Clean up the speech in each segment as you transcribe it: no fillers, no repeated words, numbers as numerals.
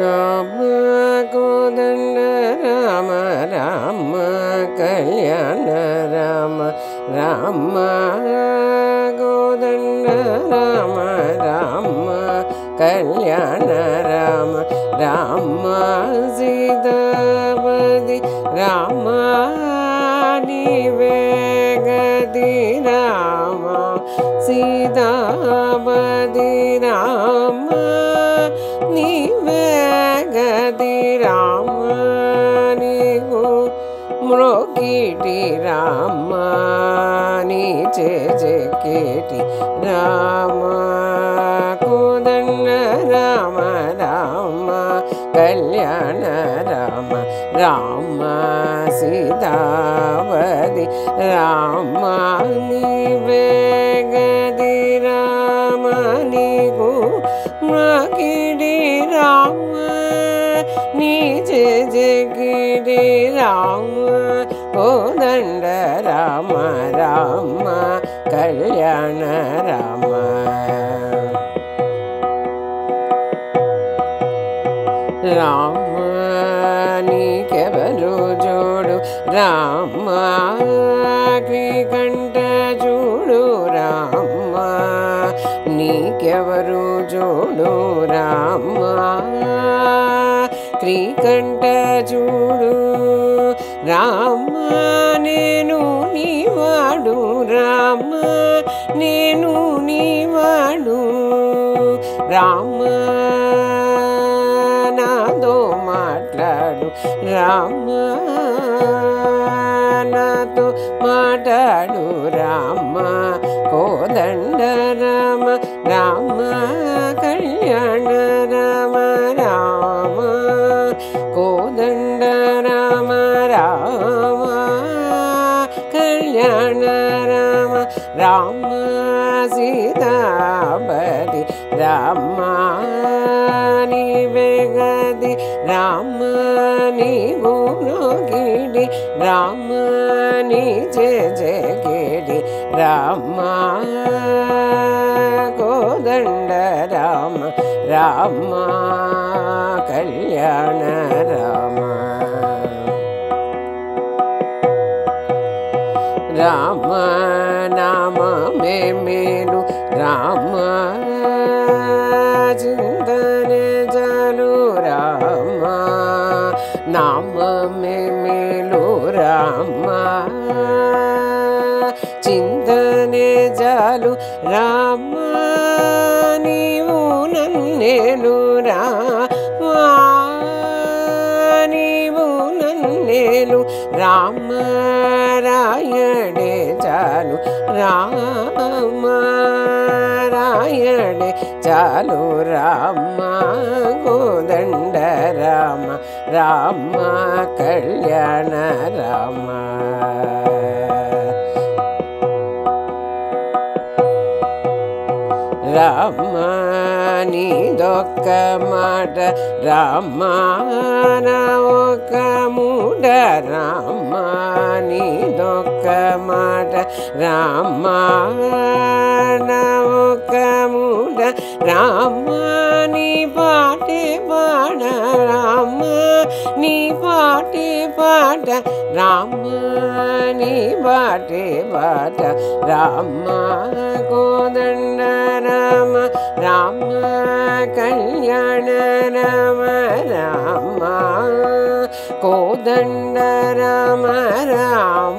రామ కోదండ రామ రామ కళ్యాణ రామ రామ కోదండ రామ రామ కళ్యాణ రామ రామ సీతాపతి రామ నీవే గతి రామ సీతాపతి రామ నీవే గతి రామ నీవు మ్రోకిటి రామ నీ చేజకేటి రామ కోదండ రామ రామ కళ్యాణ రామ రామ సీతావతి రామ నీవే గతి రామ నీకు మ్రోకిటి రామ నీ చేజకేటి రామ కోదండ రామ రామ కళ్యాణ రామ రామ నీకెవరు జోడు రామ శ్రీకంఠ చూడు రామ నీకెవరు జోడు రామ శ్రీకంఠ చూడు రామ నేను నీవాడు రామ నేను నీవాడు రామ నాతో మాట్లాడు రామ నాతో మాట్లాడు రామ కోదండ రామ రామ కళ్యాణ రామ రామ కోదండ రామ రామ కళ్యాణ రామ రామ సీతాపతి రామ నీవే గతి రామ నీవు మ్రోకిటి రామ నీ చేజకేటి రామ కోదండ రామ రామ కళ్యాణ రామ రామ నామమే మేలు రామ చింతనే చాలు రామ నామమే మేలు రామ చింతనే చాలు రామ నీవు నన్నేలు రామ నీవు నన్నేలు రామ రాయడే చాలు రామ రాయడే చాలు రామ కోదండ రామ రామ కళ్యాణ రామ రామ నీదొక్క మాట రామ నా ఒక్క మూడ రామ నీదొక్క మాట రామ నా ఒక్క మూడ రామ నీ పాటే పాడ రామ నీ పాటే పాట రామ నీ పాటే పాట రామ కోదండ రామ రామ కళ్యాణ రామ రామ కోదండ రామ రామ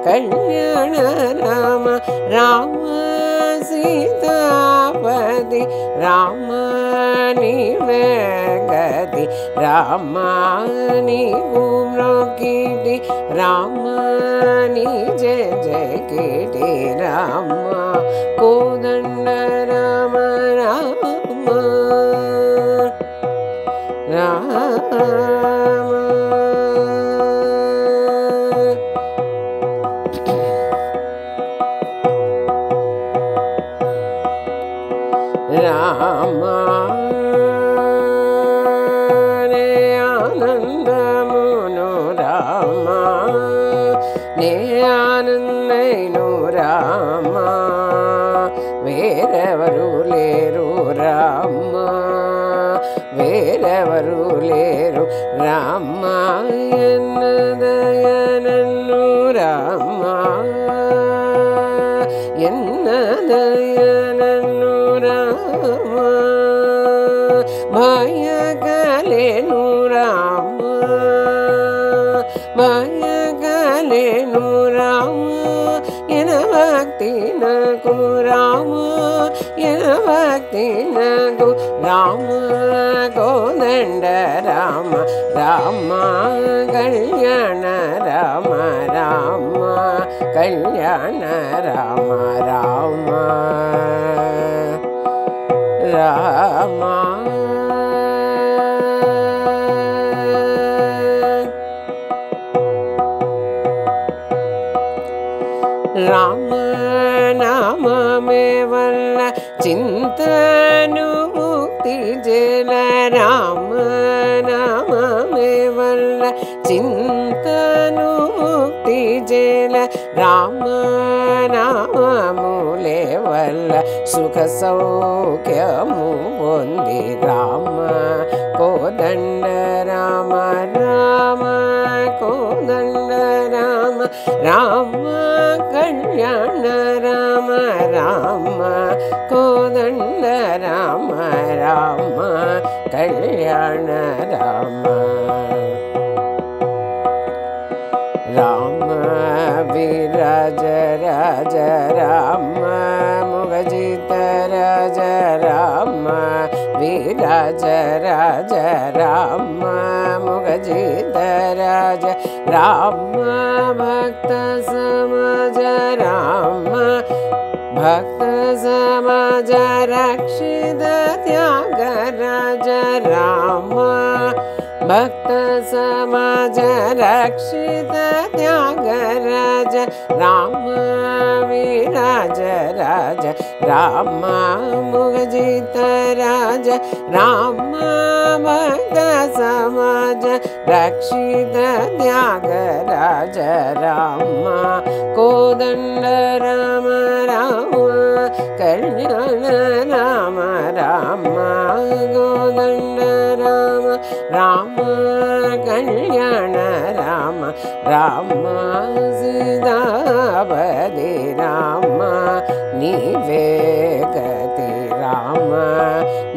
కళ్యాణ రామ రామ సీతాపతి రామ నీవే గతి రామ నీవు మ్రోకిటి రామ నీ జయకేటి రామ కోదండ రామ రామ రామ రామ నే ఆనందమును రామ నే ఆనందైను రామ వేరెవరు లేరు రామ వేరెవరు లేరు రామ ఎన్నదయనన్ను రామ ఎన్నదయనన్ను రామ భయగలేను రామ భయగలేను రామ ఎన భక్తి నాకు రామ ఎన భక్తి నాకు రామ కోదండ రామ రామ కళ్యాణ రామ రామ కళ్యాణ రామ రామ రామ రామ నామమే వల్ల చింతను ముక్తి జల రామ నామమే వల్ల చింతను ముక్తి జల రామ నామములే వల్ల సుఖ సౌఖ్యము పొంది రామ కోదండ రామ రామ కోదండ రామ రామ కళ్యాణ రామ రామ కోదండ రామ రామ కళ్యాణ రామ రామ విరాజ రాజ రామ ముగజిత రాజ రామ విరాజ రాజ రామ ముగజిత రాజ రామ భక్త సమాజ రామ భక్త సమాజ రక్షిత త్యాగ రాజ రామ భక్త సమాజ రక్షిత త్యాగ రాజ రామ విరాజ రాజ రామ ముగజిత రాజ రామ భక్త సమాజ రక్షిత త్యాగ రాజ రామ కోదండ రామ రామ కళ్యాణ రామ రామ కోదండ రామ రామ కళ్యాణ రామ రామ సీతాపది రామ నీవే గతి రామ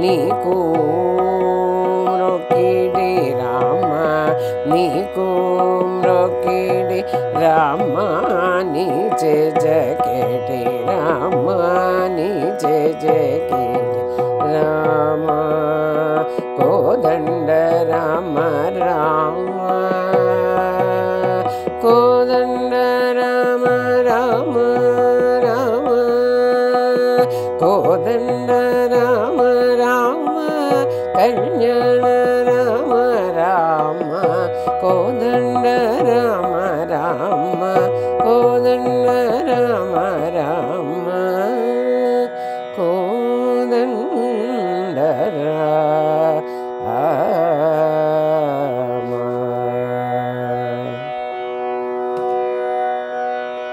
నీకు మ్రొక్కిడి రామ నీకు మ్రొక్కిడి రామ నీ జకెటి రామ నీ జకెటి రామ కోదండ రామ రామ కోదండ రామ రామ రామ కోదండ రామ రామ కళ్యాణ రామ రామ కోదండ రామ రామ